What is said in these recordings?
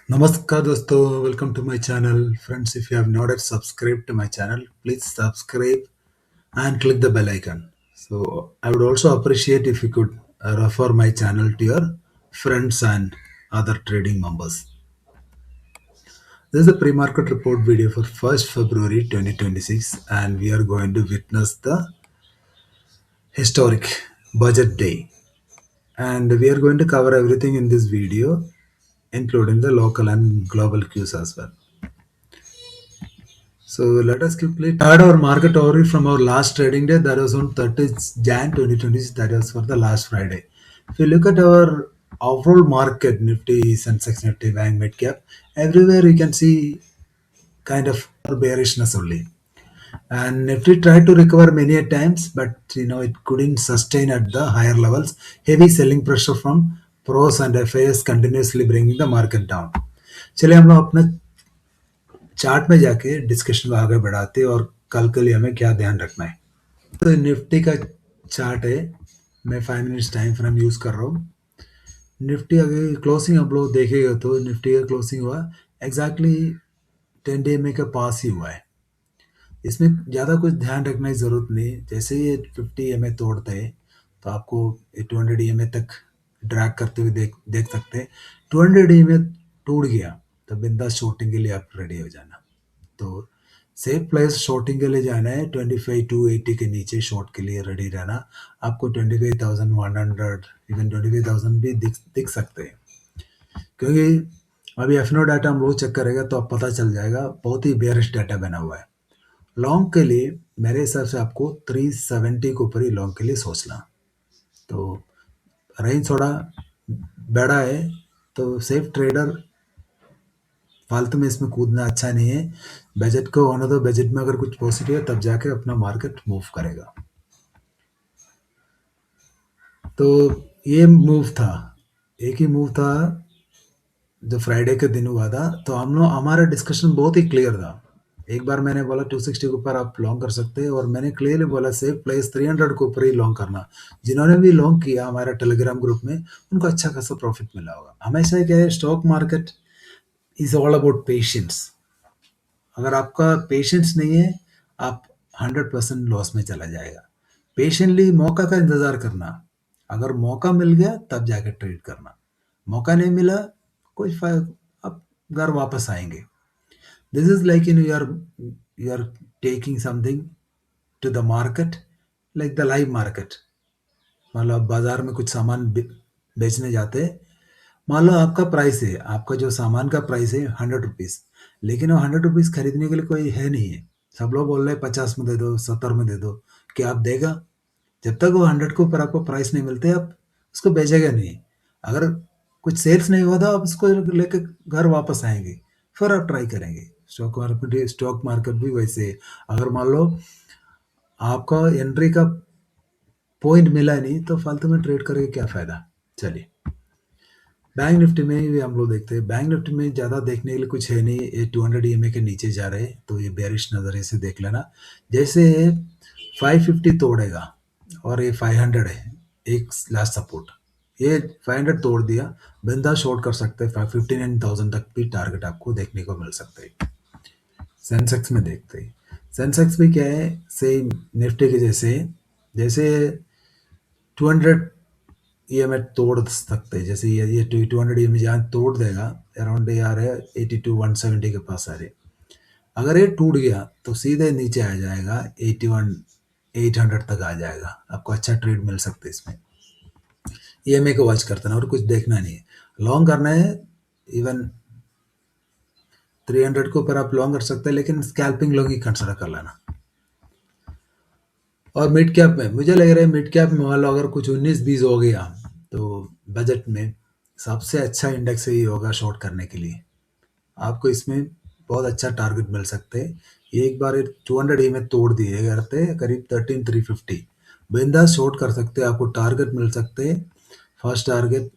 Namaskar dosto, welcome to my channel. Friends, if you have not yet subscribed to my channel, please subscribe and click the bell icon. So I would also appreciate if you could refer my channel to your friends and other trading members. This is a pre-market report video for 1st February 2026 and we are going to witness the historic budget day. And we are going to cover everything in this video including the local and global cues as well. So let us quickly start our market overview from our last trading day. That was on 30th Jan 2020. That was for the last Friday. If you look at our overall market, Nifty, Sensex, Nifty, Bank, Mid Cap, everywhere you can see kind of bearishness only. And Nifty tried to recover many a times, but it couldn't sustain at the higher levels. Heavy selling pressure from pros and FAS continuously bringing the market down. चलिए हम लोग अपने chart में जाके discussion को आगे बढ़ाते हैं और कल के लिए हमें क्या ध्यान रखना है। तो निफ्टी का चार्ट है, मैं 5 मिनट्स टाइम फ्रेम यूज कर रहा हूँ। निफ्टी अगर क्लोजिंग आप लोग देखेगा तो निफ्टी का क्लोजिंग हुआ एग्जैक्टली 10 डे में के पास ही हुआ है। इसमें ज़्यादा कुछ ध्यान रखने की ज़रूरत नहीं। जैसे ये 50 EMA तोड़ते हैं तो आपको 200 EMA तक ड्रैग करते हुए देख सकते हैं। 200 EMA टूट गया तो बिंदास शॉर्टिंग के लिए आप रेडी हो जाना। तो सेफ प्लेस शॉर्टिंग के लिए जाना है 25,280 के नीचे शॉर्ट के लिए रेडी रहना। आपको 25,100 इवन 25,000 भी दिख सकते हैं, क्योंकि अभी एफनो डाटा हम लोग चेक करेगा तो अब पता चल जाएगा। बहुत ही बेयरिश डाटा बना हुआ है। लॉन्ग के लिए मेरे हिसाब से आपको 370 के ऊपर ही लॉन्ग के लिए सोचना। तो रेंज थोड़ा बड़ा है तो सेफ ट्रेडर फालतू में इसमें कूदना अच्छा नहीं है। बजट को होने दो, बजट में अगर कुछ पॉजिटिव है तब जाके अपना मार्केट मूव करेगा। तो ये मूव था, एक ही मूव था जो फ्राइडे के दिन हुआ था। तो हमारा डिस्कशन बहुत ही क्लियर था। एक बार मैंने बोला 260 के ऊपर आप लॉन्ग कर सकते हैं और मैंने क्लियरली बोला सेफ प्लेस 300 के ऊपर ही लॉन्ग करना। जिन्होंने भी लॉन्ग किया हमारा टेलीग्राम ग्रुप में उनको अच्छा खासा प्रॉफिट मिला होगा। हमेशा क्या है, stock market is all about patience. अगर आपका पेशेंस नहीं है आप 100% लॉस में चला जाएगा। पेशेंटली मौका का इंतजार करना, अगर मौका मिल गया तब जाकर ट्रेड करना, मौका नहीं मिला कोई आप घर वापस आएंगे। This is like you are taking something to the market like the live market. मतलब बाजार में कुछ सामान बेचने जाते हैं। मान लो आपका प्राइस है, आपका जो सामान का प्राइस है 100 रुपीज़, लेकिन वो 100 रुपीज़ खरीदने के लिए कोई है नहीं है। सब लोग बोल रहे हैं 50 में दे दो, 70 में दे दो। क्या आप देगा? जब तक वो 100 के ऊपर आपको प्राइस नहीं मिलते आप उसको बेचेगा नहीं। अगर कुछ सेल्स नहीं हुआ तो आप उसको लेकर घर वापस आएंगे, फिर आप ट्राई करेंगे। स्टॉक मार्केट भी वैसे है। अगर मान लो आपका एंट्री का पॉइंट मिला नहीं तो फालतू में ट्रेड करके क्या फायदा। चलिए बैंक निफ्टी में भी हम लोग देखते हैं। बैंक निफ्टी में ज़्यादा देखने के लिए कुछ है नहीं। ये 200 EMA के नीचे जा रहे हैं तो ये बेरिश नज़रिए से देख लेना। जैसे 550 तोड़ेगा और ये 500 है एक लास्ट सपोर्ट, ये 500 तोड़ दिया बिंदा शॉर्ट कर सकते हैं। 59,000 तक भी टारगेट आपको देखने को मिल सकता है। सेंसेक्स में देखते हैं। सेंसेक्स भी क्या है, सेम निफ्टी के जैसे जैसे 200 EMA तोड़ सकते हैं। जैसे ये 200 EMA जहाँ तोड़ देगा अराउंड ये आ रहे हैं 82 170 के पास आ रहे। अगर ये टूट गया तो सीधे नीचे आ जाएगा 81 800 तक आ जाएगा। आपको अच्छा ट्रेड मिल सकता है इसमें। EMA को वॉच करते ना और कुछ देखना नहीं है। लॉन्ग करना है इवन 300 के ऊपर आप लॉन्ग कर सकते हैं, लेकिन स्कैल्पिंग लॉन्ग ही कंसिडर कर लेना। और मिड कैप में मुझे लग रहा है मिड कैप में मान लो अगर कुछ 19-20 हो गया तो बजट में सबसे अच्छा इंडेक्स ही होगा शॉर्ट करने के लिए। आपको इसमें बहुत अच्छा टारगेट मिल सकते हैं। एक बार 200 EMA तोड़ दिए करते करीब 13,350 बिंदास शॉर्ट कर सकते हैं। आपको टारगेट मिल सकते हैं। फर्स्ट टारगेट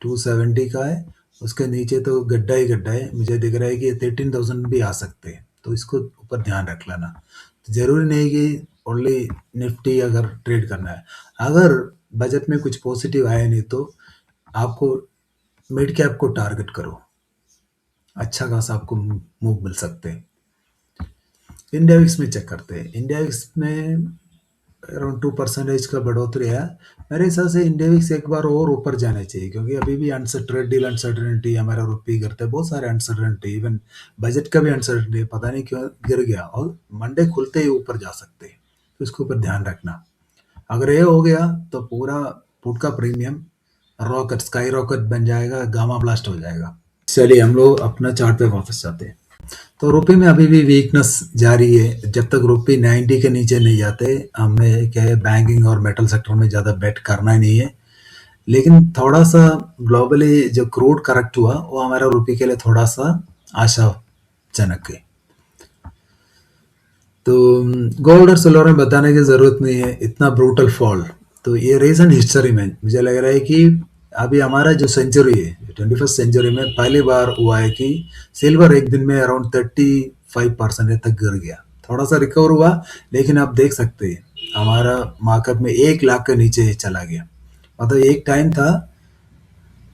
270 का है, उसके नीचे तो गड्ढा ही गड्ढा है। मुझे दिख रहा है कि 13,000 भी आ सकते हैं, तो इसको ऊपर ध्यान रख लेना। जरूरी नहीं कि ओनली निफ्टी अगर ट्रेड करना है। अगर बजट में कुछ पॉजिटिव आया नहीं तो आपको मिड कैप को टारगेट करो। अच्छा खासा आपको मूव मिल सकते हैं। इंडिया विक्स में चेक करते हैं। इंडिया विक्स में अराउंड 2% का बढ़ोतरी है। मेरे हिसाब से इंडिया विक्स एक बार और ऊपर जाना चाहिए, क्योंकि अभी भी ट्रेड डील अनसर्टेनिटी हमारा रुपये करते हैं, बहुत सारे अनसर्टेनिटी, इवन बजट का भी अनसर्टेनिटी, पता नहीं क्यों गिर गया, और मंडे खुलते ही ऊपर जा सकते हैं, तो इसके ऊपर ध्यान रखना। अगर ये हो गया तो पूरा पुट का प्रीमियम रॉकेट, स्काई रॉकेट बन जाएगा, गामा ब्लास्ट हो जाएगा। चलिए हम लोग अपना चार्ट पे वापस जाते हैं। तो रुपये में अभी भी वीकनेस जारी है। जब तक रुपये 90 के नीचे नहीं जाते, हमें क्या है, बैंकिंग और मेटल सेक्टर में ज़्यादा बेट करना ही नहीं है। लेकिन थोड़ा सा ग्लोबली जो क्रूड करेक्ट हुआ, वो हमारा रुपये के लिए थोड़ा सा आशाजनक है। तो गोल्ड और सिल्वर में बताने की ज़रूरत नहीं है, इतना ब्रूटल फॉल। तो ये रीजन हिस्ट्री में मुझे लग रहा है कि अभी हमारा जो सेंचुरी है, 21st सेंचुरी में पहली बार हुआ है कि सिल्वर एक दिन में अराउंड 35% तक गिर गया। थोड़ा सा रिकवर हुआ, लेकिन आप देख सकते हैं हमारा मार्केट में 1 लाख के नीचे चला गया। मतलब एक टाइम था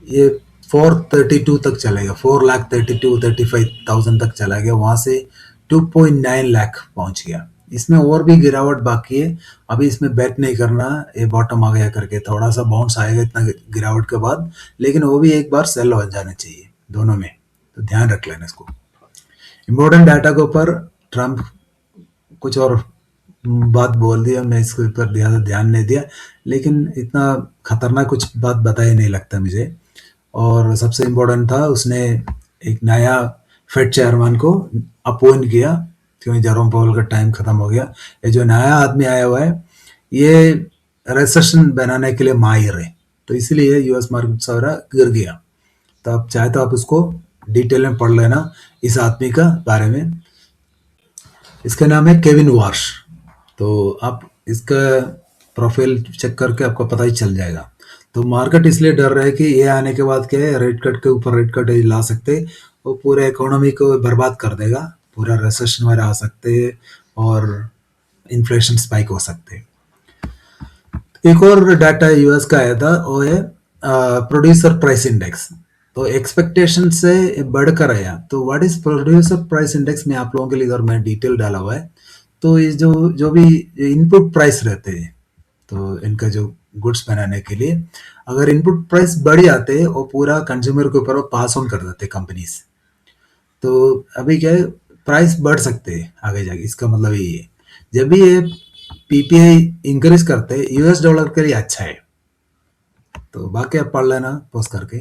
ये 432 तक चलेगा, 4,32,35,000 तक चला गया, वहां से 2.9 लाख पहुंच गया। इसमें और भी गिरावट बाकी है, अभी इसमें बेट नहीं करना, ये बॉटम आ गया करके थोड़ा सा बाउंस आएगा इतना गिरावट के बाद, लेकिन वो भी एक बार सेल हो जाना चाहिए दोनों में, तो ध्यान रख लेना इसको। इम्पोर्टेंट डाटा के ऊपर ट्रम्प कुछ और बात बोल दिया, मैं इसके ऊपर ज़्यादा ध्यान नहीं दिया, लेकिन इतना खतरनाक कुछ बात बताया नहीं लगता मुझे। और सबसे इम्पोर्टेंट था, उसने एक नया फेड चेयरमैन को अपॉइंट किया, क्योंकि जेरोम पावेल का टाइम खत्म हो गया। ये जो नया आदमी आया हुआ है, ये रिसेशन बनाने के लिए माहिर है, तो इसलिए यूएस मार्केट सारा गिर गया। तो आप चाहे तो आप उसको डिटेल में पढ़ लेना इस आदमी का बारे में। इसका नाम है केविन वार्श। तो आप इसका प्रोफाइल चेक करके आपको पता ही चल जाएगा। तो मार्केट इसलिए डर रहा है कि ये आने के बाद क्या है, रेट कट के ऊपर रेट कट ला सकते, वो पूरे इकोनॉमी को बर्बाद कर देगा, पूरा रिसेशन में आ सकते और इन्फ्लेशन स्पाइक हो सकते। एक और डाटा यूएस का आया था, वो है प्रोड्यूसर प्राइस इंडेक्स। तो एक्सपेक्टेशन से बढ़कर आया। तो what is producer price index में आप लोगों के लिए इधर मैं डिटेल डाला हुआ है। तो ये जो जो भी इनपुट प्राइस रहते हैं, तो इनका जो गुड्स बनाने के लिए अगर इनपुट प्राइस बढ़ जाते हैं, वो पूरा कंज्यूमर के ऊपर पास ऑन कर देते कंपनीज। तो अभी क्या है, प्राइस बढ़ सकते हैं आगे जाके, इसका मतलब यही है। जब भी ये पीपीआई इंक्रीज करते हैं, यूएस डॉलर के लिए अच्छा है। तो बाकी आप पढ़ लेना पोस्ट करके।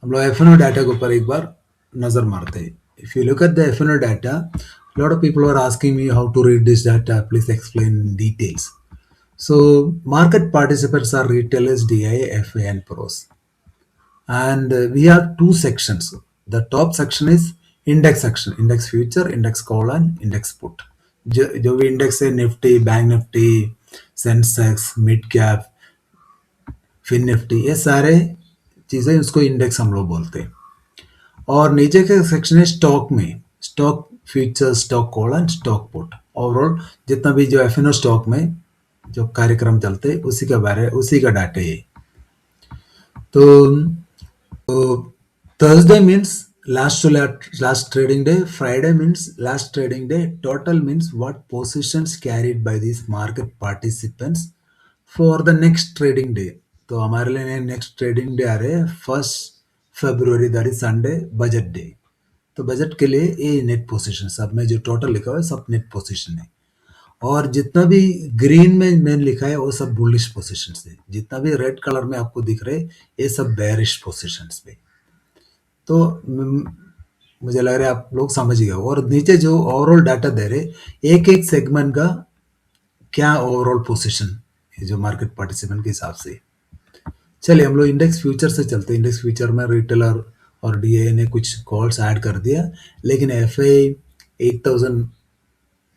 हम लोग एफ डाटा के ऊपर एक बार नजर मारते हैं। If you look at the F data, lot of people are asking me how to read this data, please explain in details. So market participants are retailers, DI, FA and pros, and we have two sections. The top section is index section, index future, index call and index put. जो भी index है, Nifty, bank Nifty, Sensex, mid cap, fin Nifty, ये सारे चीजें उसको index हम लोग बोलते हैं। और नीचे के सेक्शन है स्टॉक में, stock future, stock call and stock put. Overall जितना भी जो एफ स्टॉक में जो कार्यक्रम चलते हैं, उसी का डाटा है। तो Thursday means last trading day, Friday means last trading day, total means what positions carried by this market participants for the next trading day. तो हमारे लिए नेक्स्ट ट्रेडिंग डे आ रहे हैं 1 फरवरी, that is Sunday, budget day. तो budget के लिए ये नेट पोजीशन, सब में जो टोटल लिखा हुआ है सब नेट पोजीशन है। और जितना भी ग्रीन में मैंने लिखा है वो सब बुलिश पोजीशन है, जितना भी रेड कलर में आपको दिख रहे ये सब बेरिश पोजीशन पे। तो मुझे लग रहा है आप लोग समझ गए। और नीचे जो ओवरऑल डाटा दे रहे, एक एक सेगमेंट का क्या ओवरऑल पोजीशन है जो मार्केट पार्टिसिपेंट के हिसाब से। चलिए हम लोग इंडेक्स फ्यूचर से चलते हैं। इंडेक्स फ्यूचर में रिटेलर और डीए ने कुछ कॉल्स ऐड कर दिया, लेकिन एफए 8000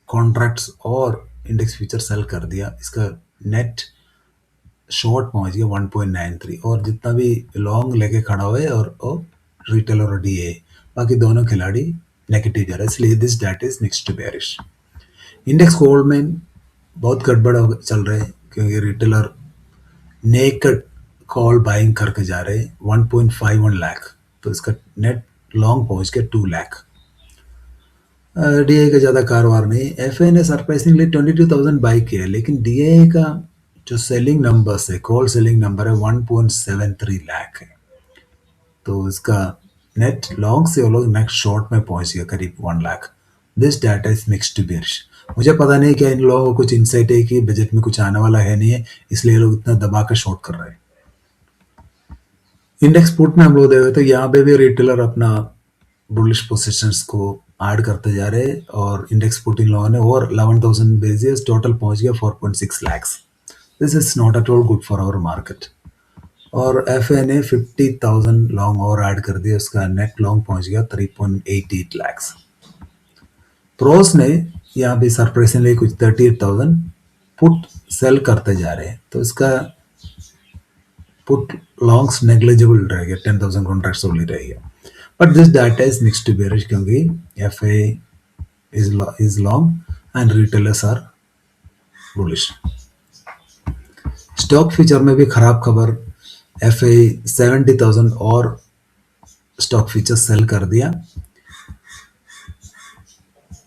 कॉन्ट्रैक्ट्स और इंडेक्स फ्यूचर सेल कर दिया। इसका नेट शॉर्ट पहुंच गया 1.93, और जितना भी लॉन्ग लेके खड़ा हुआ है और रिटेलर और डीए, बाकी दोनों खिलाड़ी नेगेटिव जा रहा है, इसलिए this date is next to bearish. Index gold में बहुत गड़बड़ चल रहे हैं, क्योंकि रिटेलर नेकेड कॉल बाइंग करके जा रहे हैं 1.51 लाख। तो इसका नेट लॉन्ग पहुंच के 2 लाख। डीआई का ज़्यादा कारोबार नहीं। एफए ने सरप्राइजिंगली 22,000 बाई किया, लेकिन डीआई का जो सेलिंग नंबर्स है, कॉल सेलिंग नंबर है 1.73 लाख है। तो इसका नेट लॉन्ग से वो लोग नेक्स्ट शॉर्ट में पहुंच गया करीब 1 lakh. This data is mixed to bearish. मुझे पता नहीं क्या इन लोगों को कुछ इंसाइट है कि बजट में कुछ आने वाला है नहीं है, इसलिए लोग इतना दबा कर शॉर्ट कर रहे हैं। इंडेक्स पुट में हम लोग देखे तो यहाँ पे भी रिटेलर अपना बुलिश पोजीशंस को ऐड करते जा रहे हैं, और इंडेक्स पुट इन लोगों ने और 11,000 बेसिस टोटल पहुंच गया 4.6 lakhs। This is not at all good for our market. और एफ ए ने 50,000 लॉन्ग और ऐड कर दिया, उसका नेट लॉन्ग पहुंच गया 3.88 lakhs। प्रोस ने यहाँ भी सरप्राइजिंगली कुछ 38,000 पुट सेल करते जा रहे हैं, तो इसका पुट लॉन्ग्स नेग्लिजिबल रहेगा, 10,000 कॉन्ट्रैक्ट्स ओनली रहेगा। But this data is mixed to bearish, क्योंकि F A is long and retailers are bullish. Stock future में भी खराब खबर, एफ ए 70,000 और स्टॉक फ्यूचर सेल कर दिया।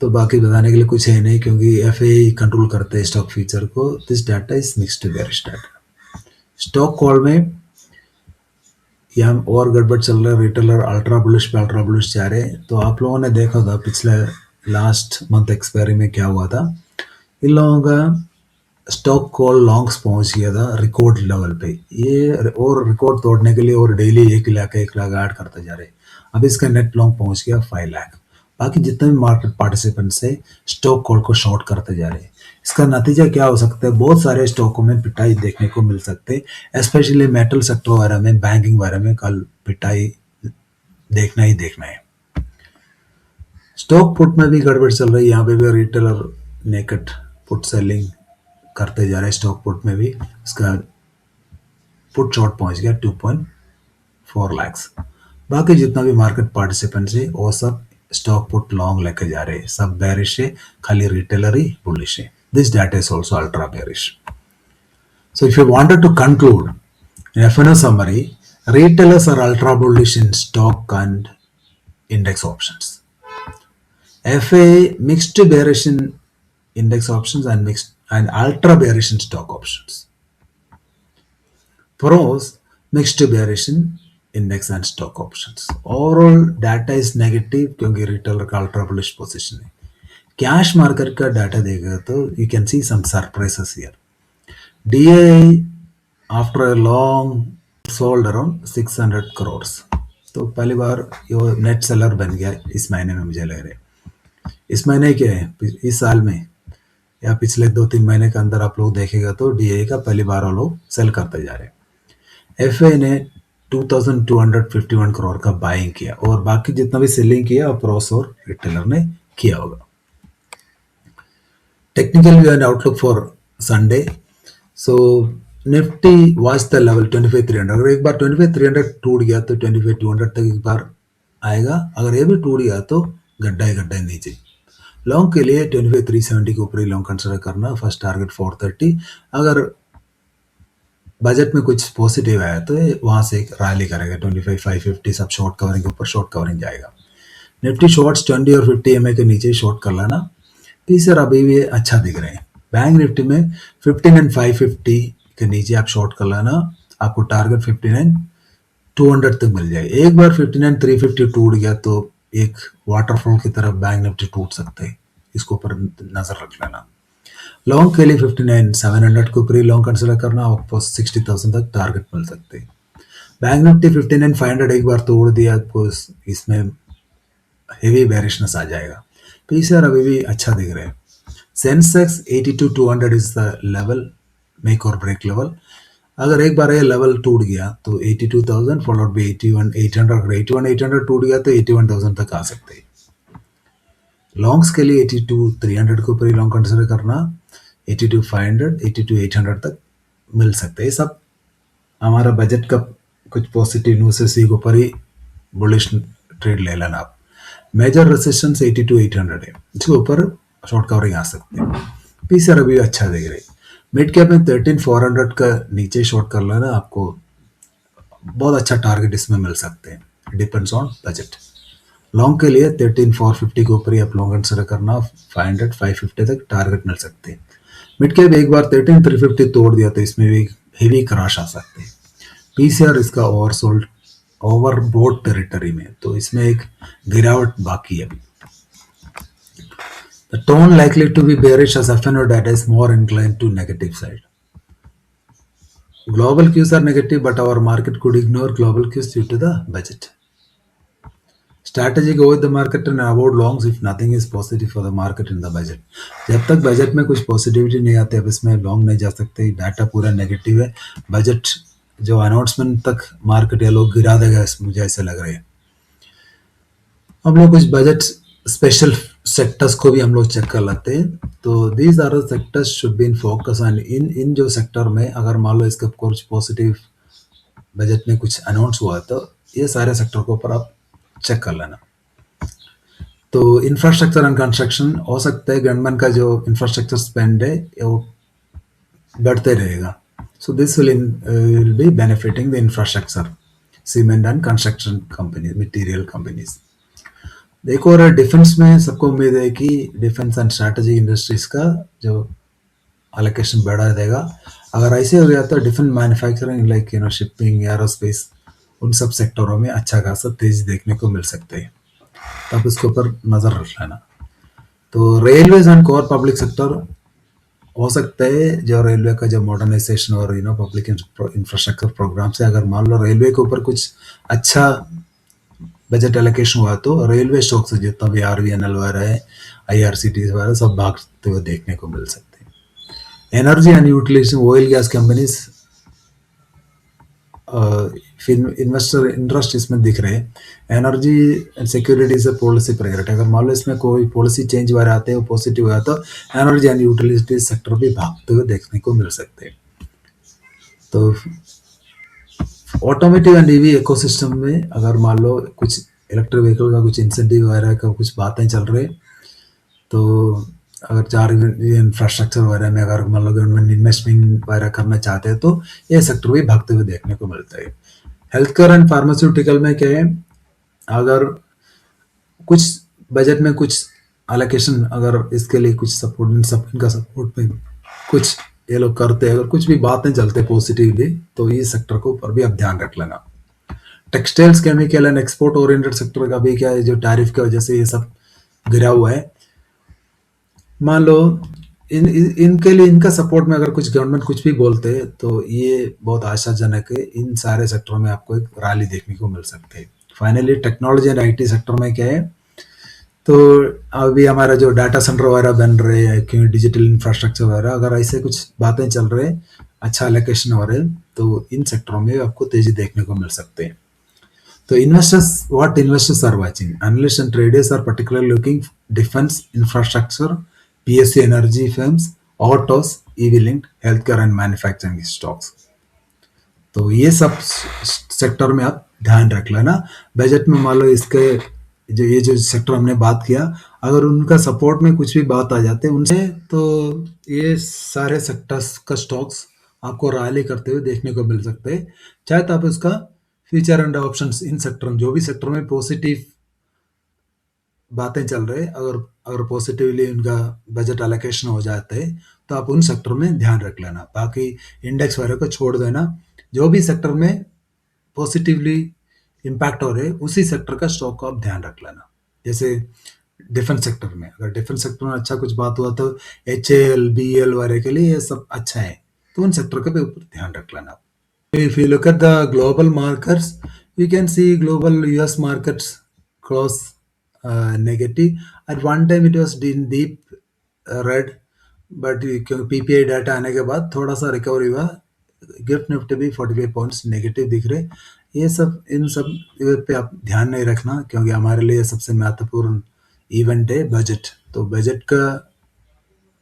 तो बाकी बताने के लिए कुछ है नहीं, क्योंकि एफ ए कंट्रोल करते हैं स्टॉक फ्यूचर को। This data is mixed to bearish data. Stock call में यहाँ और गड़बड़ चल रहा है, रिटेलर अल्ट्रा बुलिश पे अल्ट्रा बुलिश जा रहे हैं। तो आप लोगों ने देखा था पिछले लास्ट मंथ एक्सपायरी में क्या हुआ था, इन लोगों का स्टॉक कॉल लॉन्ग्स पहुंच गया था रिकॉर्ड लेवल पे, ये और रिकॉर्ड तोड़ने के लिए और डेली 1 लाख ऐड करते जा रहे। अब इसका नेट लॉन्ग पहुंच गया 5 लाख। बाकी जितने भी मार्केट पार्टिसिपेंट्स है स्टॉक कॉल को शॉर्ट करते जा रहे हैं। इसका नतीजा क्या हो सकता है, बहुत सारे स्टॉकों में पिटाई देखने को मिल सकते हैं, स्पेशली मेटल सेक्टर वगैरह में, बैंकिंग वगैरह में कल पिटाई देखना ही देखना है। स्टॉक पुट में भी गड़बड़ चल रही है, यहाँ पे भी रिटेलर नेकेड पुट सेलिंग करते जा रहे हैं। स्टॉक पुट में भी इसका पुट शॉर्ट पहुंच गया 2.4 lakhs। बाकी जितना भी मार्केट पार्टिसिपेंट्स है वो सब स्टॉक पुट लॉन्ग लेके जा रहे हैं, सब बेरिश है, खाली रिटेलर ही बुलिश है। This data is also ultra bearish. So if you wanted to conclude in FNO summary, retailers are ultra bullish in stock and index options. FA mixed to bearish in index options and mixed and ultra bearish in stock options. Pros mixed to bearish in index and stock options. Overall data is negative क्योंकि retailer का ultra bullish position है। Cash market का data देगा तो you can see some surprises here. DAI after a long sold around 600 crores, तो पहली बार ये net seller बन गया इस महीने में। मुझे लग रहा है इस महीने क्या है, इस साल में या पिछले 2-3 महीने के अंदर आप लोग देखेगा तो DAI का पहली बार वो लोग सेल करते जा रहे हैं। FA ने 2251 करोड़ का बाइंग किया, और बाकी जितना भी सेलिंग किया प्रोस और रिटेलर ने किया होगा। Technical view and outlook for Sunday. So Nifty watch the level 25,300। अगर एक बार 25,300 टूट गया तो 25,200 तक एक बार आएगा। अगर ये भी टूट गया तो गड्ढा ही गड्ढा नीचे। लॉन्ग के लिए 25,370 के ऊपर ही लॉन्ग कंसिडर करना। First target 430। अगर बजट में कुछ पॉजिटिव आया तो वहां से एक रैली करेगा 25,550 सब शॉर्ट कवरिंग के ऊपर शॉर्ट कवरिंग जाएगा। निफ्टी शॉर्ट्स 20 और 50 MA के नीचे शॉर्ट कर लेना। पीसर अभी भी अच्छा दिख रहे हैं। बैंक निफ्टी में 59,550 के नीचे आप शॉर्ट कर लेना, आपको टारगेट 59,200 तक मिल जाए। एक बार 59,350 टूट गया तो एक वाटरफॉल की तरफ बैंक निफ्टी टूट सकते हैं, इसको ऊपर नजर रख लेना। लॉन्ग के लिए 59,700 के ऊपर ही लॉन्ग कंसिडर करना, आपको 60,000 तक टारगेट मिल सकते हैं। बैंक निफ्टी 59,500 एक बार तोड़ दिया तो इसमें हेवी बेरिशनेस आ जाएगा। पीसीआर अभी भी अच्छा दिख रहा है। Sensex 82,200 is the level, make और ब्रेक लेवल। अगर एक बार ये लेवल टूट गया तो 82,000 फॉलोड बाय 81,800। अगर 81,800 टूट गया तो 81,000 तक आ सकते हैं। लॉन्ग्स के लिए 82,300 के ऊपर ही लॉन्ग कंसिडर करना, 82,500 82,800 तक मिल सकते हैं। सब हमारा बजट का कुछ पॉजिटिव न्यूज़ है, इसी के ऊपर ही बुलिश ट्रेड ले लेना आप। मेजर रेजिस्टेंस 82,800 है, इसके ऊपर शॉर्ट कवरिंग आ सकते हैं। पीसीआर अभी अच्छा देख रहे। मिड कैप में 13,400 का नीचे शॉर्ट कर लेना, आपको बहुत अच्छा टारगेट इसमें मिल सकते हैं। Depends on budget. लॉन्ग के लिए 13,450 के ऊपर ही आप लॉन्ग कंसिडर करना, 500 550 तक टारगेट मिल सकते हैं। मिड कैप एक बार 13,350 तोड़ दिया तो इसमें भी हेवी क्रैश आ सकते हैं। पीसीआर इसका ओवरसोल्ड ओवरबोट टेरिटरी में, तो इसमें एक गिरावट बाकी है अभी। The tone likely to be bearish as FNO data is more inclined to negative side. Global cues are negative, but our market could ignore global cues due to the budget. Strategy: go with the market and avoid longs if nothing is positive for the market in the budget. जब तक budget में कुछ positivity नहीं आती अब इसमें long नहीं जा सकते, डाटा पूरा नेगेटिव है। बजट जो अनाउंसमेंट तक मार्केट ये लोग गिरा देगा इसमें मुझे ऐसे लग रहा है। हम लोग कुछ बजट स्पेशल सेक्टर्स को भी हम लोग चेक कर लेते हैं। तो these are the sectors should be in focus, and in जो सेक्टर में अगर मान लो इसका कुछ पॉजिटिव बजट में कुछ अनाउंस हुआ तो ये सारे सेक्टर के ऊपर आप चेक कर लेना। तो इंफ्रास्ट्रक्चर एंड कंस्ट्रक्शन हो सकता है गवर्नमेंट का जो इंफ्रास्ट्रक्चर स्पेंड है वो बढ़ते रहेगा, so this will be benefiting the infrastructure, cement and construction company, material companies. एक और डिफेंस में सबको उम्मीद है कि डिफेंस एंड स्ट्रैटेजी इंडस्ट्रीज का जो अलोकेशन बढ़ा देगा। अगर ऐसे हो गया तो defence manufacturing like shipping, aerospace, उन सब सेक्टरों में अच्छा खासा तेजी देखने को मिल सकते हैं, तो आप इसके ऊपर नज़र रख लेना। तो railways and core public sector हो सकता है जो रेलवे का जो मॉडर्नाइजेशन और पब्लिक इंफ्रास्ट्रक्चर प्रोग्राम से अगर मान लो रेलवे के ऊपर कुछ अच्छा बजट एलोकेशन हुआ तो रेलवे स्टॉक से जितना भी आरवीएनएल वगैरह है, आईआरसीटी वगैरह सब भागते हुए देखने को मिल सकते हैं। Energy and utility, oil gas companies investor interest इसमें दिख रहे हैं। एनर्जी एंड सिक्योरिटी से पॉलिसी प्रायोरिटी, अगर मान लो इसमें कोई पॉलिसी चेंज वगैरह आते हैं वो पॉजिटिव हुआ तो एनर्जी एंड यूटिलिटी सेक्टर भी भागते हुए देखने को मिल सकते हैं। तो ऑटोमेटिव एंड ईवी इकोसिस्टम में अगर मान लो कुछ इलेक्ट्रिक व्हीकल का कुछ इंसेंटिव वगैरह का कुछ बातें चल रही, तो अगर चार्जिंग इंफ्रास्ट्रक्चर वगैरह में अगर मान लो गवर्नमेंट इन्वेस्टमेंट वगैरह करना चाहते हैं तो ये सेक्टर भी भागते हुए देखने को मिलता है। हेल्थ केयर एंड फार्मास्यूटिकल में क्या है, अगर कुछ बजट में कुछ अलोकेशन अगर इसके लिए कुछ सपोर्ट, इनका सपोर्ट में कुछ ये लोग करते हैं, अगर कुछ भी बातें चलते पॉजिटिवली तो ये सेक्टर को ऊपर भी आप ध्यान रख लेना। Textiles, chemical and export oriented sector का भी क्या है, जो टैरिफ की वजह से ये सब गिरा हुआ है। मान लो इनके लिए इनका सपोर्ट में अगर कुछ गवर्नमेंट कुछ भी बोलते हैं तो ये बहुत आशाजनक है, इन सारे सेक्टरों में आपको एक रैली देखने को मिल सकती है। Finally technology and IT sector में क्या है, तो अभी हमारा जो डाटा सेंटर वगैरह बन रहे हैं, क्योंकि डिजिटल इंफ्रास्ट्रक्चर वगैरह अगर ऐसे कुछ बातें चल रहे हैं, अच्छा एलोकेशन हो रहे हैं, तो इन सेक्टरों में आपको तेजी देखने को मिल सकते हैं। तो what investors are watching, analysts and traders are particularly looking defense, infrastructure, PSU energy firms, autos, EV linked, healthcare and manufacturing stocks. तो ये सब सेक्टर में आप ध्यान रख लेना। बजट में मान लो इसके जो सेक्टर हमने बात किया, अगर उनका सपोर्ट में कुछ भी बात आ जाते हैं उनसे, तो ये सारे सेक्टर्स का स्टॉक्स आपको रैली करते हुए देखने को मिल सकते हैं। चाहे तो आप उसका future and options, in sector में जो भी सेक्टर में पॉजिटिव बातें चल रहे, अगर पॉजिटिवली उनका बजट एलोकेशन हो जाते हैं तो आप उन सेक्टर में ध्यान रख लेना। बाकी इंडेक्स वगैरह को छोड़ देना, जो भी सेक्टर में पॉजिटिवली इम्पैक्ट हो रहे उसी सेक्टर का स्टॉक को आप ध्यान रख लेना। जैसे डिफेंस सेक्टर में, अगर डिफेंस सेक्टर में अच्छा कुछ बात हुआ तो HAL, BEL वगैरह के लिए ये सब अच्छा है, तो उन सेक्टर के ऊपर ध्यान रख लेना। If you look at the global markets, you can see global US markets cross negative. At one time it was in deep red, but PPI data आने के बाद थोड़ा सा रिकवरी हुआ, गिफ्ट निफ्टी भी 45 पॉइंट्स नेगेटिव दिख रहे। ये सब इन सब पे आप ध्यान नहीं रखना, क्योंकि हमारे लिए सबसे महत्वपूर्ण इवेंट है बजट। तो बजट का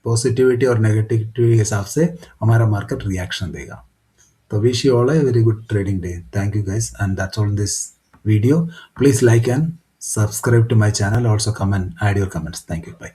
पॉजिटिविटी और नेगेटिविटी के हिसाब से हमारा मार्केट रिएक्शन देगा। So wish you all a very good trading day. Thank you guys, and that's all in this video. Please like and subscribe to my channel. Also come and add your comments. Thank you. Bye.